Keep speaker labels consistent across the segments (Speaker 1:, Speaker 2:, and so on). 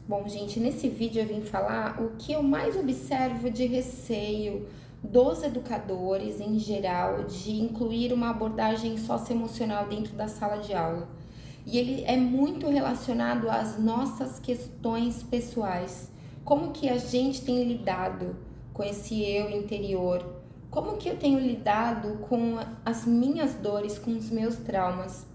Speaker 1: Bom, gente, nesse vídeo eu vim falar o que eu mais observo de receio dos educadores em geral de incluir uma abordagem socioemocional dentro da sala de aula. E ele é muito relacionado às nossas questões pessoais. Como que a gente tem lidado com esse eu interior? Como que eu tenho lidado com as minhas dores, com os meus traumas?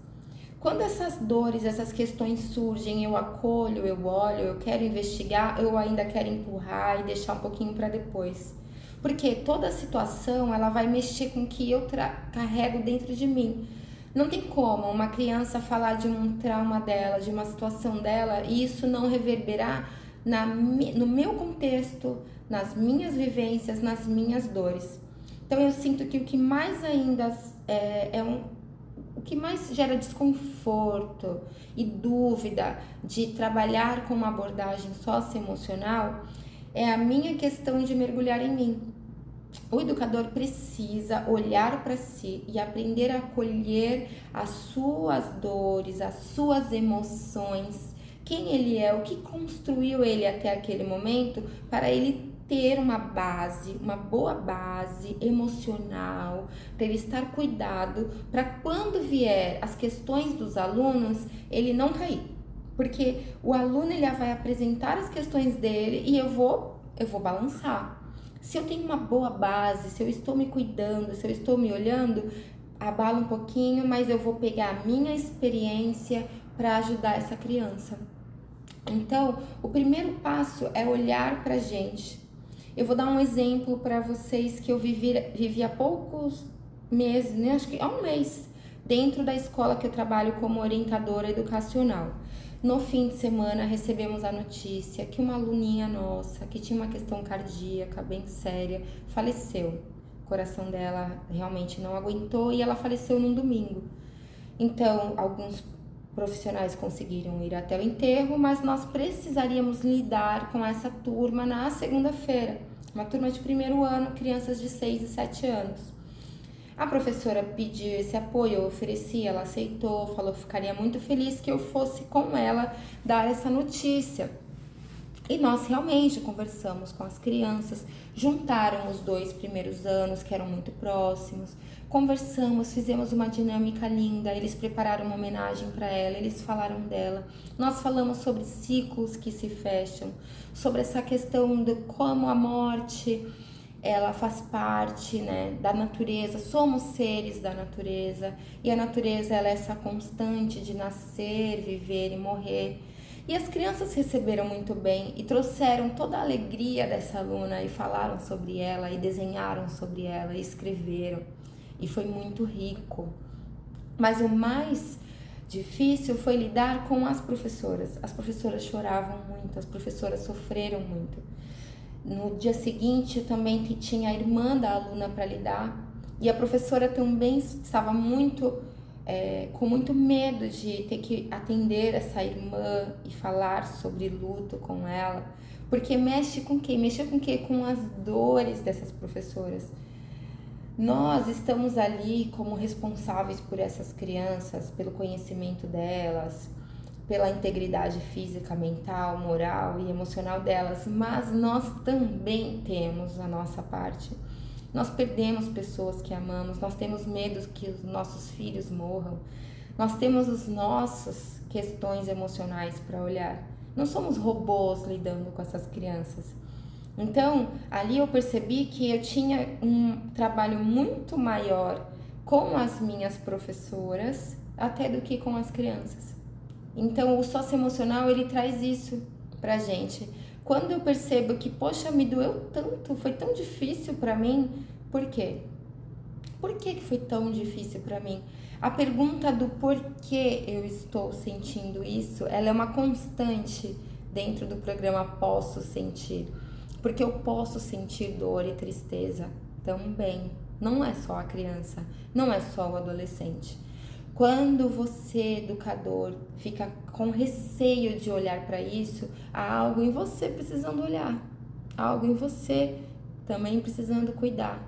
Speaker 1: Quando essas dores, essas questões surgem, eu acolho, eu olho, eu quero investigar, eu ainda quero empurrar e deixar um pouquinho para depois. Porque toda situação, ela vai mexer com o que eu carrego dentro de mim. Não tem como uma criança falar de um trauma dela, de uma situação dela, e isso não reverberar no meu contexto, nas minhas vivências, nas minhas dores. Então eu sinto que o que mais ainda o que mais gera desconforto e dúvida de trabalhar com uma abordagem socioemocional é a minha questão de mergulhar em mim. O educador precisa olhar para si e aprender a acolher as suas dores, as suas emoções, quem ele é, o que construiu ele até aquele momento, para ele ter uma base, uma boa base emocional, para ele estar cuidado, para quando vier as questões dos alunos, ele não cair. Porque o aluno ele vai apresentar as questões dele e eu vou balançar. Se eu tenho uma boa base, se eu estou me cuidando, se eu estou me olhando, abala um pouquinho, mas eu vou pegar a minha experiência para ajudar essa criança. Então, o primeiro passo é olhar pra gente. Eu vou dar um exemplo para vocês que eu vivi há poucos meses, né? Acho que há um mês, dentro da escola que eu trabalho como orientadora educacional. No fim de semana, recebemos a notícia que uma aluninha nossa, que tinha uma questão cardíaca bem séria, faleceu. O coração dela realmente não aguentou e ela faleceu num domingo. Então, alguns profissionais conseguiram ir até o enterro, mas nós precisaríamos lidar com essa turma na segunda-feira. Uma turma de primeiro ano, crianças de 6 e 7 anos. A professora pediu esse apoio, eu ofereci, ela aceitou, falou que ficaria muito feliz que eu fosse com ela dar essa notícia. E nós realmente conversamos com as crianças, juntaram os 2 primeiros anos que eram muito próximos, conversamos, fizemos uma dinâmica linda, eles prepararam uma homenagem para ela, eles falaram dela. Nós falamos sobre ciclos que se fecham, sobre essa questão de como a morte ela faz parte, né, da natureza, somos seres da natureza, e a natureza ela é essa constante de nascer, viver e morrer. E as crianças receberam muito bem e trouxeram toda a alegria dessa aluna e falaram sobre ela, e desenharam sobre ela, e escreveram, e foi muito rico. Mas o mais difícil foi lidar com as professoras. As professoras choravam muito, as professoras sofreram muito. No dia seguinte, eu também tinha a irmã da aluna para lidar, e a professora também estava com muito medo de ter que atender essa irmã e falar sobre luto com ela, porque mexe com quem? Mexe com quê? Com as dores dessas professoras. Nós estamos ali como responsáveis por essas crianças, pelo conhecimento delas, pela integridade física, mental, moral e emocional delas, mas nós também temos a nossa parte. Nós perdemos pessoas que amamos, nós temos medo que os nossos filhos morram, nós temos as nossas questões emocionais para olhar. Não somos robôs lidando com essas crianças. Então, ali eu percebi que eu tinha um trabalho muito maior com as minhas professoras até do que com as crianças. Então, o socioemocional, ele traz isso pra gente. Quando eu percebo que, poxa, me doeu tanto, foi tão difícil pra mim, por quê? Por que foi tão difícil pra mim? A pergunta do porquê eu estou sentindo isso, ela é uma constante dentro do programa Posso Sentir. Porque eu posso sentir dor e tristeza também. Não é só a criança, não é só o adolescente. Quando você, educador, fica com receio de olhar para isso, há algo em você precisando olhar, há algo em você também precisando cuidar.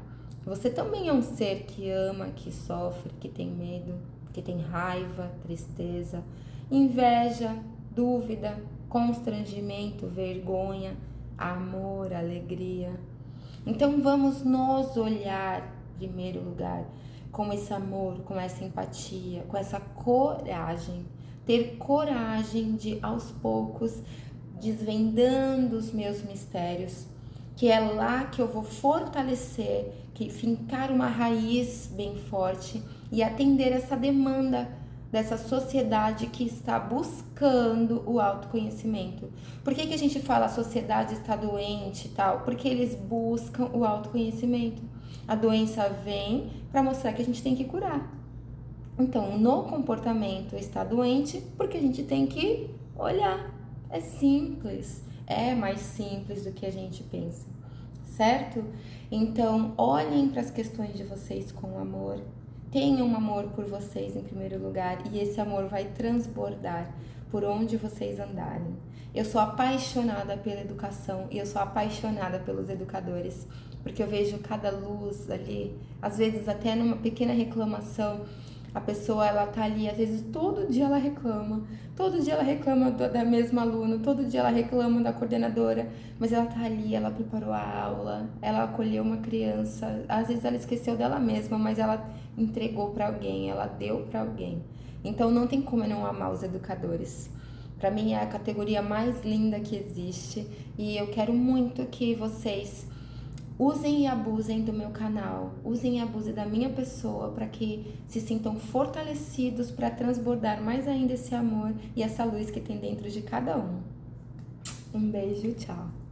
Speaker 1: Você também é um ser que ama, que sofre, que tem medo, que tem raiva, tristeza, inveja, dúvida, constrangimento, vergonha, amor, alegria. Então vamos nos olhar, em primeiro lugar, com esse amor, com essa empatia, com essa coragem. Ter coragem de, aos poucos, desvendando os meus mistérios, que é lá que eu vou fortalecer, que fincar uma raiz bem forte e atender essa demanda dessa sociedade que está buscando o autoconhecimento. Por que a gente fala a sociedade está doente e tal? Porque eles buscam o autoconhecimento. A doença vem para mostrar que a gente tem que curar. Então, no comportamento está doente porque a gente tem que olhar. É simples, é mais simples do que a gente pensa, certo? Então, olhem para as questões de vocês com amor. Tenham amor por vocês em primeiro lugar e esse amor vai transbordar por onde vocês andarem. Eu sou apaixonada pela educação e eu sou apaixonada pelos educadores, porque eu vejo cada luz ali, às vezes até numa pequena reclamação, a pessoa ela tá ali, às vezes todo dia ela reclama da mesma aluna, todo dia ela reclama da coordenadora, mas ela tá ali, ela preparou a aula, ela acolheu uma criança, às vezes ela esqueceu dela mesma, mas ela entregou para alguém, ela deu para alguém. Então não tem como eu não amar os educadores. Para mim é a categoria mais linda que existe e eu quero muito que vocês usem e abusem do meu canal, usem e abusem da minha pessoa para que se sintam fortalecidos para transbordar mais ainda esse amor e essa luz que tem dentro de cada um. Um beijo, tchau!